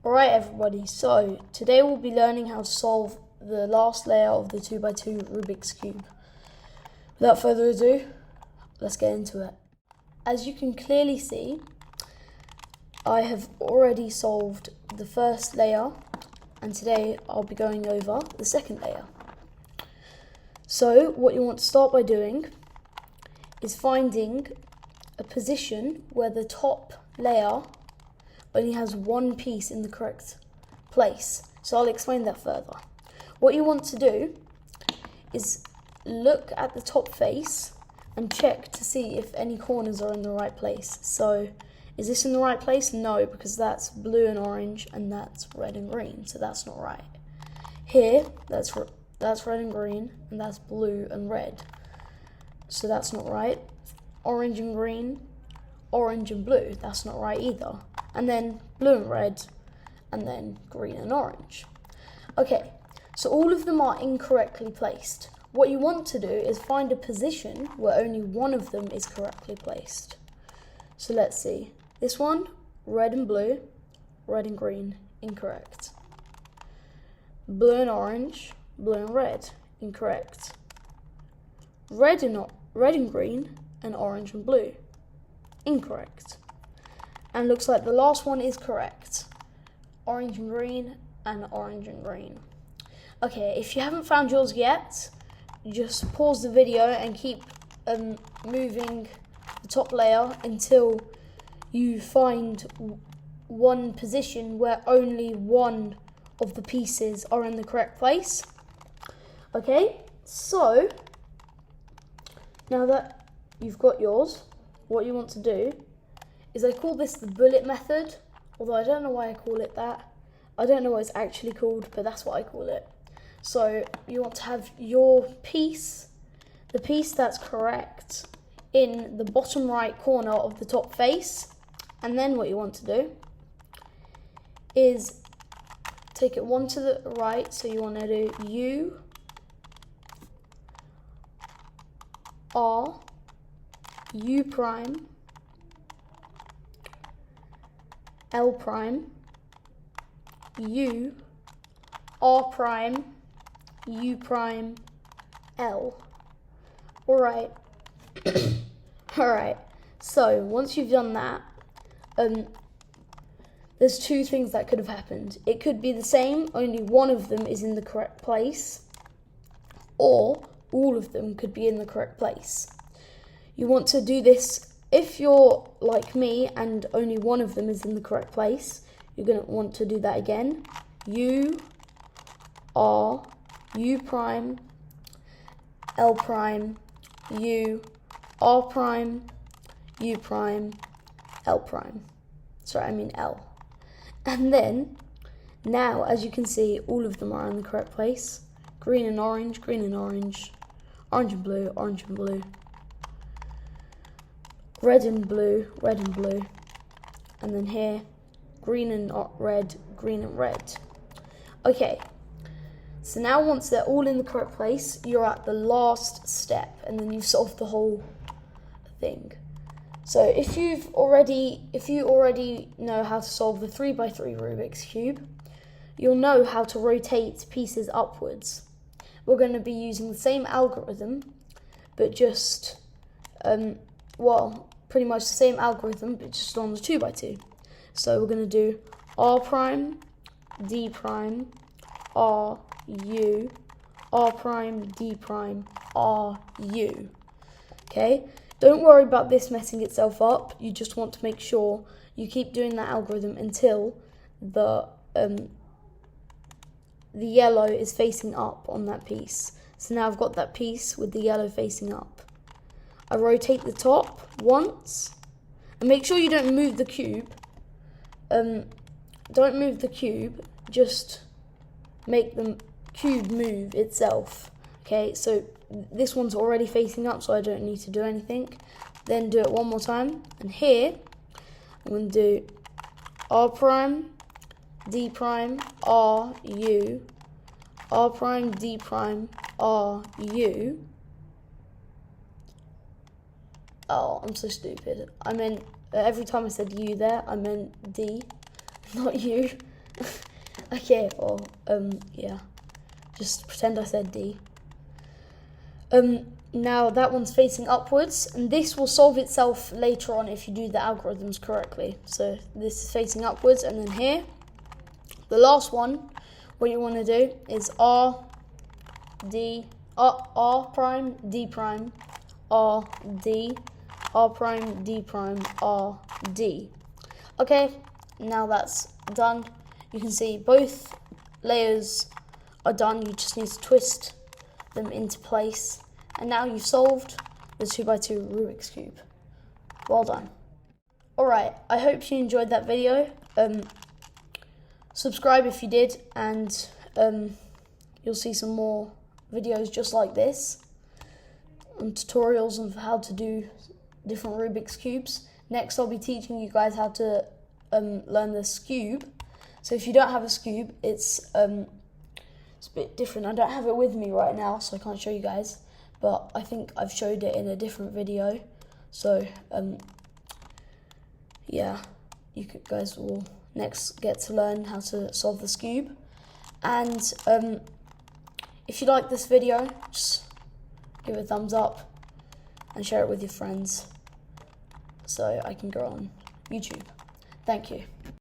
Alright everybody, so today we'll be learning how to solve the last layer of the 2x2 Rubik's Cube. Without further ado, let's get into it. As you can clearly see, I have already solved the first layer, and today I'll be going over the second layer. So what you want to start by doing is finding a position where the top layer only has one piece in the correct place. So I'll explain that further. What you want to do is look at the top face and check to see if any corners are in the right place. So is this in the right place? No, because that's blue and orange and that's red and green, so that's not right. Here, that's red and green and that's blue and red, so that's not right. Orange and green, orange and blue, that's not right either. And then blue and red, and then green and orange. Okay, so all of them are incorrectly placed. What you want to do is find a position where only one of them is correctly placed. So let's see. This one, red and blue, red and green, incorrect. Blue and orange, blue and red, incorrect. Red and green, and orange and blue, incorrect. And looks like the last one is correct. Orange and green and orange and green. Okay, if you haven't found yours yet, just pause the video and keep moving the top layer until you find one position where only one of the pieces are in the correct place. Okay, so now that you've got yours, what you want to do is, I call this the bullet method, although I don't know why I call it that. I don't know what it's actually called, but that's what I call it. So you want to have your piece, the piece that's correct, in the bottom right corner of the top face. And then what you want to do is take it one to the right, so you want to do U, R, U prime, L prime, U, R prime, U prime, L. Alright. Alright. So once you've done that, there's two things that could have happened. It could be the same, only one of them is in the correct place, or all of them could be in the correct place. You want to do this, if you're like me and only one of them is in the correct place, you're going to want to do that again. U, R, U prime, L prime, U, R prime, U prime, L prime. Sorry, I mean L. And then, now as you can see, all of them are in the correct place. Green and orange, green and orange, orange and blue, orange and blue. Red and blue, red and blue. And then here, green and red, green and red. Okay, so now once they're all in the correct place, you're at the last step, and then you've solved the whole thing. So if you already know how to solve the 3x3 Rubik's Cube, you'll know how to rotate pieces upwards. We're going to be using the same algorithm, but just, pretty much the same algorithm, but just on the 2x2. So we're going to do R prime, D prime, R, U, R prime, D prime, R, U. Okay? Don't worry about this messing itself up. You just want to make sure you keep doing that algorithm until the yellow is facing up on that piece. So now I've got that piece with the yellow facing up. I rotate the top once, and make sure you don't move the cube. Don't move the cube, just make the cube move itself. Okay, so this one's already facing up, so I don't need to do anything. Then do it one more time, and here I'm going to do R prime, D prime, R, U, R prime, D prime, R, U. Oh, I'm so stupid. I meant, every time I said U there, I meant D, not U. Okay, or yeah, just pretend I said D. Now that one's facing upwards, and this will solve itself later on if you do the algorithms correctly. So this is facing upwards, and then here, the last one, what you want to do is R prime, D prime, R, D, R prime, D prime, R, D. Okay, now that's done. You can see both layers are done. You just need to twist them into place. And now you've solved the 2x2 Rubik's Cube. Well done. Alright, I hope you enjoyed that video. Subscribe if you did, and you'll see some more videos just like this, and tutorials of how to do different Rubik's Cubes. Next, I'll be teaching you guys how to learn the Scube. So if you don't have a Scube, it's a bit different. I don't have it with me right now, so I can't show you guys, but I think I've showed it in a different video. So yeah, you guys will next get to learn how to solve the Scube. And if you like this video, just give it a thumbs up and share it with your friends so I can go on YouTube. Thank you.